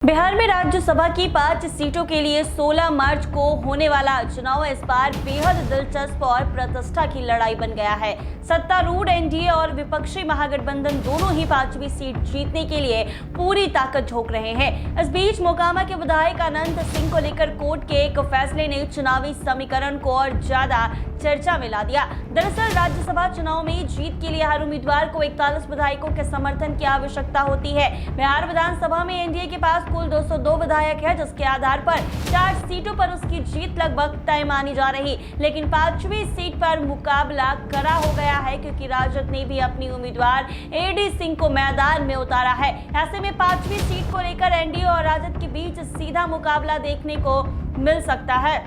बिहार में राज्यसभा की 5 सीटों के लिए 16 मार्च को होने वाला चुनाव इस बार बेहद दिलचस्प और प्रतिष्ठा की लड़ाई बन गया है। सत्तारूढ़ एनडीए और विपक्षी महागठबंधन दोनों ही 5वीं सीट जीतने के लिए पूरी ताकत झोंक रहे हैं। इस बीच मोकामा के विधायक अनंत सिंह को लेकर कोर्ट के एक फैसले ने चुनावी समीकरण को और ज्यादा चर्चा में ला दिया। दरअसल राज्यसभा चुनाव में जीत के लिए हर उम्मीदवार को 41 विधायकों के समर्थन की आवश्यकता होती है। बिहार विधानसभा में एनडीए के पास कुल 202 विधायक है, जिसके आधार पर 4 सीटों पर उसकी जीत लगभग तय मानी जा रही। लेकिन 5वीं सीट पर मुकाबला कड़ा हो गया है, क्योंकि राजद ने भी अपनी उम्मीदवार एडी सिंह को मैदान में उतारा है। ऐसे में 5वीं सीट को लेकर एनडीए और राजद के बीच सीधा मुकाबला देखने को मिल सकता है।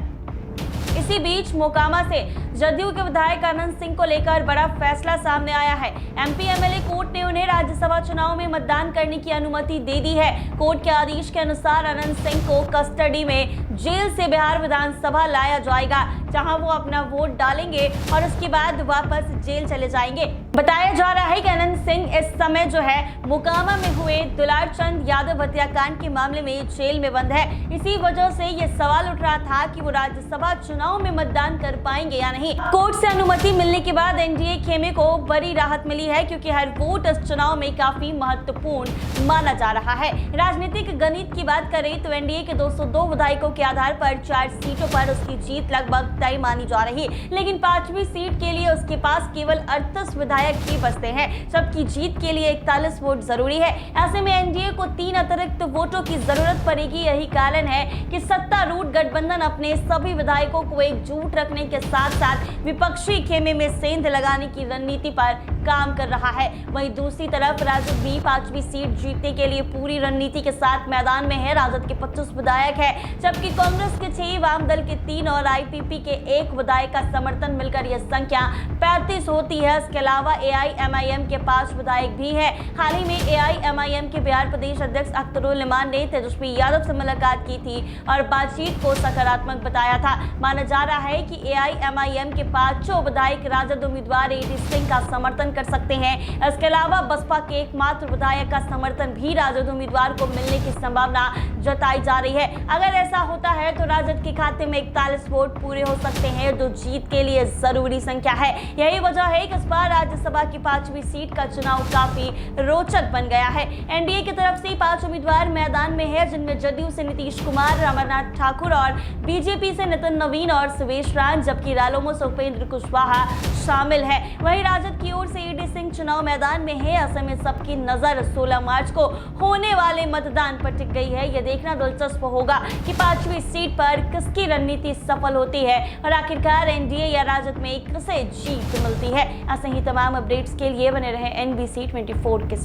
इसी बीच मोकामा से जदयू के विधायक अनंत सिंह को लेकर बड़ा फैसला सामने आया है। एमपी एमएलए कोर्ट ने उन्हें राज्यसभा चुनाव में मतदान करने की अनुमति दे दी है। कोर्ट के आदेश के अनुसार अनंत सिंह को कस्टडी में जेल से बिहार विधानसभा लाया जाएगा, जहां वो अपना वोट डालेंगे और उसके बाद वापस जेल चले जाएंगे। बताया जा रहा है कि अनंत सिंह इस समय जो है मोकामा में हुए दुलार चंद यादव हत्याकांड के मामले में जेल में बंद है। इसी वजह से ये सवाल उठ रहा था कि वो राज्यसभा चुनाव में मतदान कर पाएंगे या नहीं। कोर्ट से अनुमति मिलने के बाद एनडीए खेमे को बड़ी राहत मिली है, क्योंकि हर वोट इस चुनाव में काफी महत्वपूर्ण माना जा रहा है। राजनीतिक गणित की बात करें तो एनडीए के 202 विधायकों के आधार पर 4 सीटों पर उसकी जीत लगभग तय मानी जा रही, लेकिन 5वीं सीट के लिए उसके पास केवल 38 विधायक ही बचते हैं, जबकि जीत के लिए 41 वोट जरूरी है। ऐसे में एनडीए को 3 अतिरिक्त वोटों की जरूरत पड़ेगी। यही कारण है कि सत्तारूढ़ गठबंधन अपने सभी विधायकों को एकजुट रखने के साथ साथ विपक्षी खेमे में सेंध लगाने की रणनीति पर काम कर रहा है। वहीं दूसरी तरफ राजद भी 5वीं सीट जीतने के लिए पूरी रणनीति के साथ मैदान में है। राजद के 25 विधायक है, जबकि कांग्रेस के 6, वाम दल के 3 और आईपीपी के 1 विधायक का समर्थन मिलकर यह संख्या 35 होती है। इसके अलावा एआईएमआईएम के 5 विधायक भी है। हाल ही में एआईएमआईएम के बिहार प्रदेश अध्यक्ष अख्तरुल इमान ने तेजस्वी यादव से मुलाकात की थी और बातचीत को सकारात्मक बताया था। माना जा रहा है कि एआईएमआईएम के 5 विधायक राजद उम्मीदवार एडी सिंह का समर्थन कर सकते हैं। इसके अलावा बसपा के एकमात्र विधायक का समर्थन भी राजद उम्मीदवार को मिलने की संभावना जताई जा रही है। अगर ऐसा होता है तो राजद के खाते में 41 वोट पूरे हो सकते हैं, जो जीत के लिए जरूरी संख्या है। यही वजह है कि इस बार राज्यसभा की 5वीं सीट का चुनाव काफी रोचक बन गया है। एनडीए की तरफ से 5 उम्मीदवार मैदान में है, जिनमें जदयू से नीतीश कुमार, अमरनाथ ठाकुर और बीजेपी से नितिन नवीन और सुवेश रान, जबकि रालोमो से उपेंद्र कुशवाहा शामिल है। वहीं राजद की ओर से एडी सिंह चुनाव मैदान में है। ऐसे में सबकी नजर 16 मार्च को होने वाले मतदान पर टिक गई है। यह देखना दिलचस्प होगा कि 5वीं सीट पर किसकी रणनीति सफल होती है और आखिरकार एनडीए या राजद में किसे जीत मिलती है। ऐसे ही तमाम अपडेट्स के लिए बने रहे NBC 24 के साथ।